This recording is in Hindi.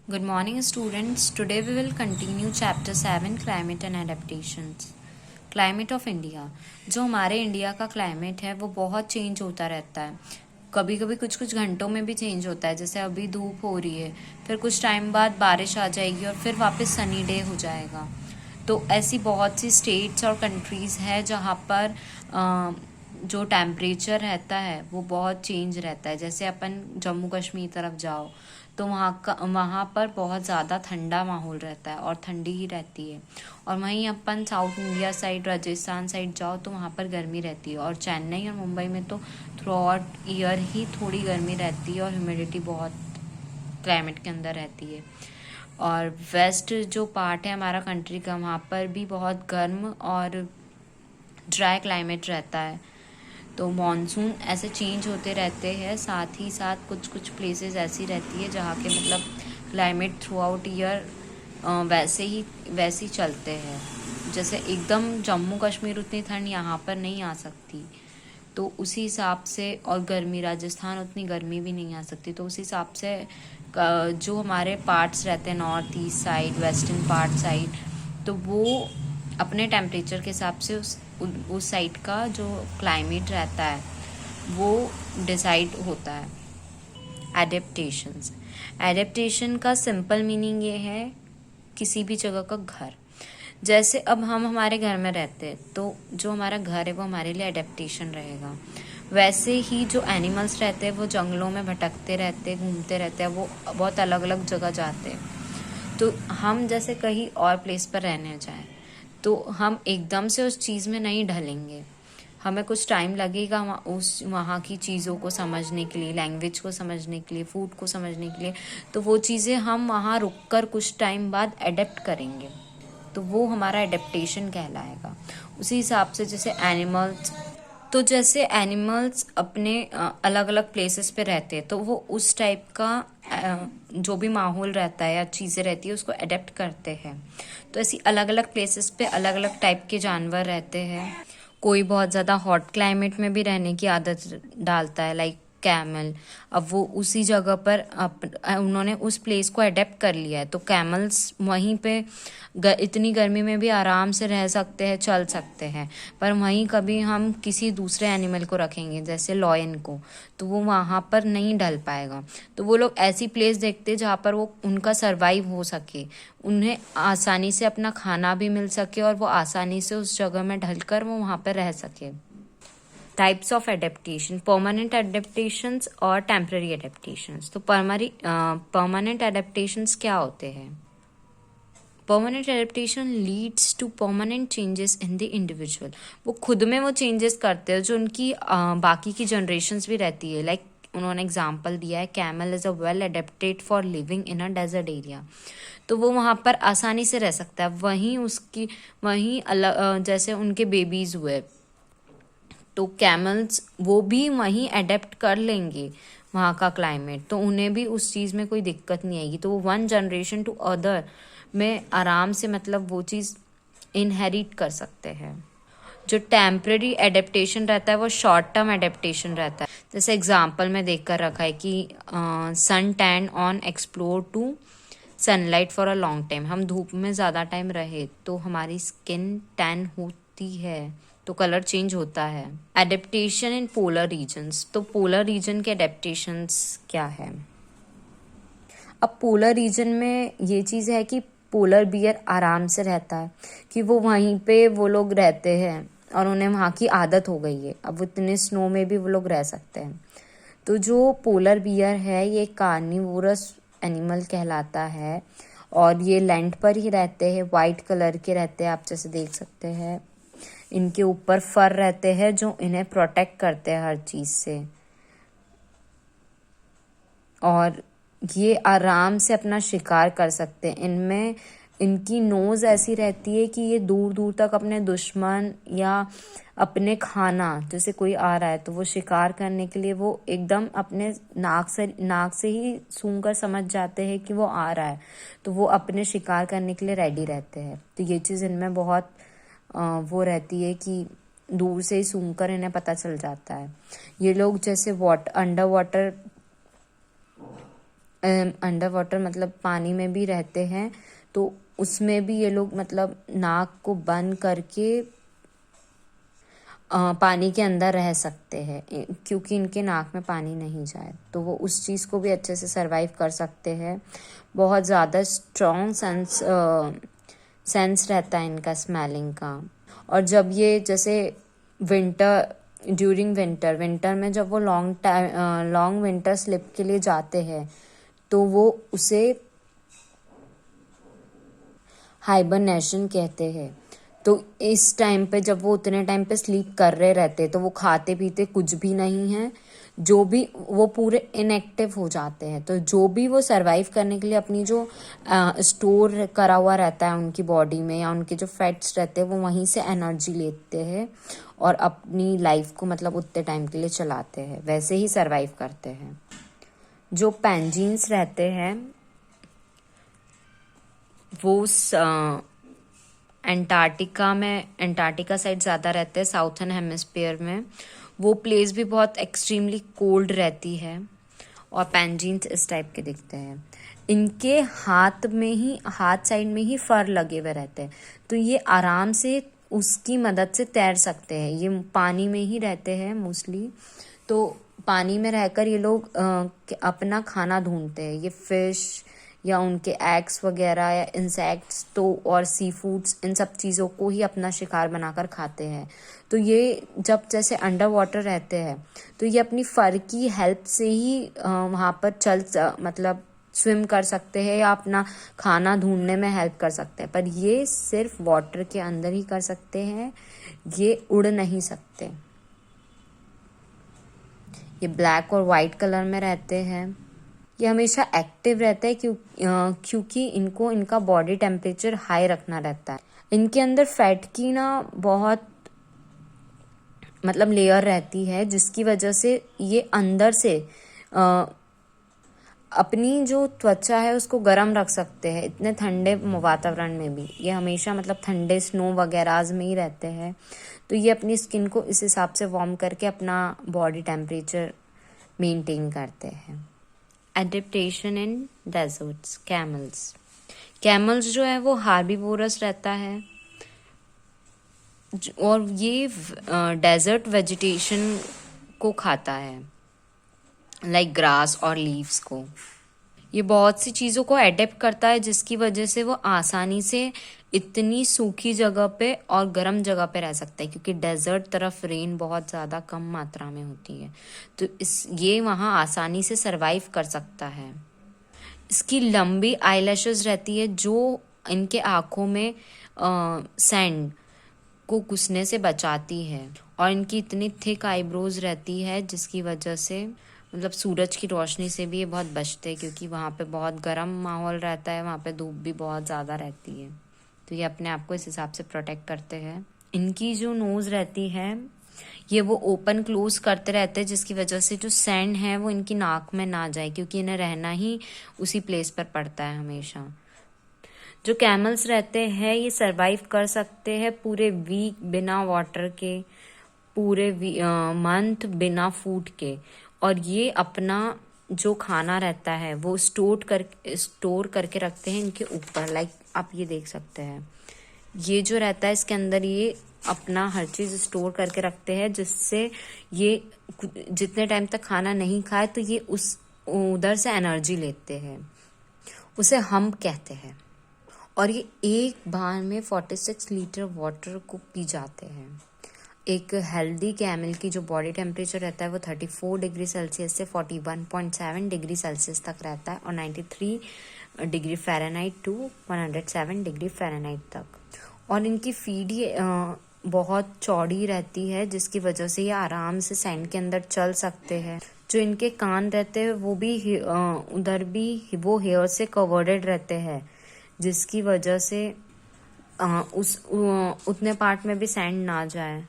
Good morning, students. Today we will continue chapter 7 Climate and Adaptations. Climate of India. जो हमारे इंडिया का क्लाइमेट है वो बहुत चेंज होता रहता है. कभी कभी कुछ कुछ घंटों में भी चेंज होता है. जैसे अभी धूप हो रही है, फिर कुछ टाइम बाद बारिश आ जाएगी और फिर वापस सनी डे हो जाएगा. तो ऐसी बहुत सी स्टेट्स और कंट्रीज़ है जहाँ पर जो टेम्परेचर रहता है वो बहुत चेंज रहता है. जैसे अपन जम्मू कश्मीर तरफ जाओ तो वहाँ पर बहुत ज़्यादा ठंडा माहौल रहता है और ठंडी ही रहती है. और वहीं अपन south India side Rajasthan side जाओ तो वहाँ पर गर्मी रहती है. और चेन्नई और मुंबई में तो थ्रू आउट ईयर ही थोड़ी गर्मी रहती है और ह्यूमिडिटी बहुत क्लाइमेट के अंदर रहती है. और वेस्ट जो पार्ट है हमारा कंट्री का, वहाँ पर भी बहुत गर्म और ड्राई क्लाइमेट रहता है. तो मॉनसून ऐसे चेंज होते रहते हैं. साथ ही साथ कुछ कुछ प्लेसेस ऐसी रहती है जहाँ के मतलब क्लाइमेट थ्रू आउट ईयर वैसे ही चलते हैं. जैसे एकदम जम्मू कश्मीर उतनी ठंड यहाँ पर नहीं आ सकती, तो उसी हिसाब से, और गर्मी राजस्थान उतनी गर्मी भी नहीं आ सकती. तो उस हिसाब से जो हमारे पार्ट्स रहते हैं north east side, western part side, तो वो अपने टेम्परेचर के हिसाब से उस साइड का जो क्लाइमेट रहता है वो डिसाइड होता है. एडेप्टेशन का सिंपल मीनिंग ये है किसी भी जगह का घर. जैसे अब हम हमारे घर में रहते हैं तो जो हमारा घर है वो हमारे लिए एडेप्टेशन रहेगा. वैसे ही जो एनिमल्स रहते हैं वो जंगलों में भटकते रहते, घूमते रहते हैं, वो बहुत अलग अलग जगह जाते हैं. तो हम जैसे कहीं और प्लेस पर रहने जाएं तो हम एकदम से उस चीज़ में नहीं ढलेंगे. हमें कुछ टाइम लगेगा वहाँ की चीज़ों को समझने के लिए, लैंग्वेज को समझने के लिए, फूड को समझने के लिए. तो वो चीज़ें हम वहाँ रुक कर कुछ टाइम बाद अडेप्ट करेंगे, तो वो हमारा एडेप्टेशन कहलाएगा. उसी हिसाब से जैसे एनिमल्स अपने अलग अलग प्लेसेस पे रहते हैं तो वो उस टाइप का जो भी माहौल रहता है या चीज़ें रहती है उसको अडेप्ट करते हैं. तो ऐसी अलग अलग प्लेसेस पे अलग अलग टाइप के जानवर रहते हैं. कोई बहुत ज़्यादा हॉट क्लाइमेट में भी रहने की आदत डालता है, लाइक कैमल. अब वो उसी जगह पर उन्होंने उस प्लेस को अडेप्ट कर लिया है, तो कैमल्स वहीं पे इतनी गर्मी में भी आराम से रह सकते हैं, चल सकते हैं. पर वहीं कभी हम किसी दूसरे एनिमल को रखेंगे जैसे लॉयन को, तो वो वहाँ पर नहीं ढल पाएगा. तो वो लोग ऐसी प्लेस देखते हैं जहाँ पर वो उनका सर्वाइव हो सके, उन्हें आसानी से अपना खाना भी मिल सके और वो आसानी से उस जगह में ढलकर वो वहाँ पर रह सके. Types of adaptation, permanent adaptations और टेम्पररी एडेप्टेशंस. तो परमानेंट एडेप्टेशंस क्या होते हैं? Permanent adaptation leads to permanent changes in the individual. वो खुद में वो चेंजेस करते हैं जो उनकी बाकी की जनरेशन्स भी रहती है. लाइक उन्होंने एग्जाम्पल दिया है, camel is a well adapted for living in a desert area. तो वो वहाँ पर आसानी से रह सकता है. वहीं अलग जैसे उनके बेबीज हुए तो कैमल्स वो भी वहीं अडेप्ट कर लेंगे वहाँ का क्लाइमेट, तो उन्हें भी उस चीज़ में कोई दिक्कत नहीं आएगी. तो वो वन जनरेशन टू अदर में आराम से मतलब वो चीज़ इनहेरिट कर सकते हैं. जो टेम्पररी एडेप्टेशन रहता है वो शॉर्ट टर्म एडेप्टेशन रहता है. जैसे एग्जांपल में देख कर रखा है कि sun tan on explore to sunlight for a long time. हम धूप में ज़्यादा टाइम रहे तो हमारी स्किन टैन होती है, तो कलर चेंज होता है. Adaptation in polar regions. तो पोलर रीजन के एडेप्टेशंस क्या है? अब पोलर रीजन में ये चीज़ है कि पोलर बियर आराम से रहता है, कि वो वहीं पे वो लोग रहते हैं और उन्हें वहाँ की आदत हो गई है. अब इतने स्नो में भी वो लोग रह सकते हैं. तो जो पोलर बियर है ये कार्निवोरस एनिमल कहलाता है और ये लैंड पर ही रहते हैं. वाइट कलर के रहते हैं, आप जैसे देख सकते हैं. इनके ऊपर फर रहते हैं जो इन्हें प्रोटेक्ट करते हैं हर चीज़ से. और ये आराम से अपना शिकार कर सकते हैं. इनमें इनकी नोज़ ऐसी रहती है कि ये दूर दूर तक अपने दुश्मन या अपने खाना, जैसे कोई आ रहा है तो वो शिकार करने के लिए वो एकदम अपने नाक से ही सूंघ कर समझ जाते हैं कि वो आ रहा है, तो वो अपने शिकार करने के लिए रेडी रहते हैं. तो ये चीज़ इनमें बहुत वो रहती है कि दूर से ही सूंघ कर इन्हें पता चल जाता है. ये लोग जैसे अंडर वाटर अंडर वाटर मतलब पानी में भी रहते हैं, तो उसमें भी ये लोग मतलब नाक को बंद करके पानी के अंदर रह सकते हैं, क्योंकि इनके नाक में पानी नहीं जाए, तो वो उस चीज़ को भी अच्छे से सरवाइव कर सकते हैं। बहुत ज़्यादा स्ट्रॉन्ग सेंस रहता है इनका स्मेलिंग का। और जब ये जैसे ड्यूरिंग विंटर में जब वो लॉन्ग विंटर स्लिप के लिए जाते हैं, तो वो उसे हाइबरनेशन कहते हैं। तो इस टाइम पे जब वो उतने टाइम पे स्लीप कर रहे रहते, तो वो खाते पीते कुछ भी नहीं है, जो भी वो पूरे इनएक्टिव हो जाते हैं। तो जो भी वो सरवाइव करने के लिए अपनी जो स्टोर करा हुआ रहता है उनकी बॉडी में, या उनके जो फैट्स रहते हैं, वो वहीं से एनर्जी लेते हैं और अपनी लाइफ को मतलब उतने टाइम के लिए चलाते हैं, वैसे ही सरवाइव करते हैं। जो पेंजिन्स रहते हैं वो एंटार्क्टिका साइड ज़्यादा रहते हैं, साउथर्न हेमिस्फीयर में। वो प्लेस भी बहुत एक्सट्रीमली कोल्ड रहती है, और पेंजिन्स इस टाइप के दिखते हैं। इनके हाथ साइड में ही फर लगे हुए रहते हैं, तो ये आराम से उसकी मदद से तैर सकते हैं। ये पानी में ही रहते हैं मोस्टली, तो पानी में रहकर ये लोग अपना खाना ढूंढते हैं। ये फिश या उनके एग्स वगैरह या इंसेक्ट्स तो और सी फूड्स, इन सब चीज़ों को ही अपना शिकार बनाकर खाते हैं। तो ये जब जैसे अंडर वाटर रहते हैं, तो ये अपनी फर की हेल्प से ही वहाँ पर मतलब स्विम कर सकते हैं या अपना खाना ढूंढने में हेल्प कर सकते हैं। पर ये सिर्फ वाटर के अंदर ही कर सकते हैं, ये उड़ नहीं सकते। ये ब्लैक और वाइट कलर में रहते हैं। ये हमेशा एक्टिव रहता है क्योंकि इनको इनका बॉडी टेम्परेचर हाई रखना रहता है। इनके अंदर फैट की ना बहुत मतलब लेयर रहती है, जिसकी वजह से ये अंदर से अपनी जो त्वचा है उसको गर्म रख सकते हैं इतने ठंडे वातावरण में भी। ये हमेशा मतलब ठंडे स्नो वगैरह में ही रहते हैं, तो ये अपनी स्किन को इस हिसाब से वार्म करके अपना बॉडी टेम्परेचर मेंटेन करते हैं। एडेप्टेशन इन डेजर्ट्स। कैमल्स जो है वो हार्बीवोरस रहता है, और ये डेजर्ट वेजिटेशन को खाता है, लाइक ग्रास और लीव्स को। ये बहुत सी चीज़ों को एडेप्ट करता है, जिसकी वजह से वो आसानी से इतनी सूखी जगह पे और गर्म जगह पे रह सकता है, क्योंकि डेजर्ट तरफ रेन बहुत ज़्यादा कम मात्रा में होती है, तो ये वहाँ आसानी से सरवाइव कर सकता है। इसकी लंबी आईलैशेस रहती है, जो इनके आँखों में सैंड को घुसने से बचाती है, और इनकी इतनी थिक आईब्रोज रहती है, जिसकी वजह से मतलब सूरज की रोशनी से भी ये बहुत बचते हैं, क्योंकि वहाँ पे बहुत गर्म माहौल रहता है, वहाँ पे धूप भी बहुत ज़्यादा रहती है, तो ये अपने आप को इस हिसाब से प्रोटेक्ट करते हैं। इनकी जो नोज़ रहती है ये वो ओपन क्लोज करते रहते हैं, जिसकी वजह से जो सैंड है वो इनकी नाक में ना जाए, क्योंकि इन्हें रहना ही उसी प्लेस पर पड़ता है हमेशा। जो कैमल्स रहते हैं ये सरवाइव कर सकते हैं पूरे वीक बिना वाटर के, पूरे मंथ बिना फूड के, और ये अपना जो खाना रहता है वो स्टोर करके रखते हैं इनके ऊपर। लाइक आप ये देख सकते हैं, ये जो रहता है इसके अंदर ये अपना हर चीज़ स्टोर करके रखते हैं, जिससे ये जितने टाइम तक खाना नहीं खाए तो ये उधर से एनर्जी लेते हैं, उसे हम कहते हैं। और ये एक बार में 46 लीटर वाटर को पी जाते हैं। एक हेल्दी कैमल की जो बॉडी टेम्परेचर रहता है वो 34 डिग्री सेल्सियस से 41.7 डिग्री सेल्सियस तक रहता है, और 93 degree Fahrenheit to 107 degree Fahrenheit तक। और इनकी फीड बहुत चौड़ी रहती है, जिसकी वजह से ये आराम से सैंड के अंदर चल सकते हैं। जो इनके कान रहते हैं वो भी उधर भी वो हेयर से कवर्डेड रहते हैं, जिसकी वजह से उतने पार्ट में भी सैंड ना जाए।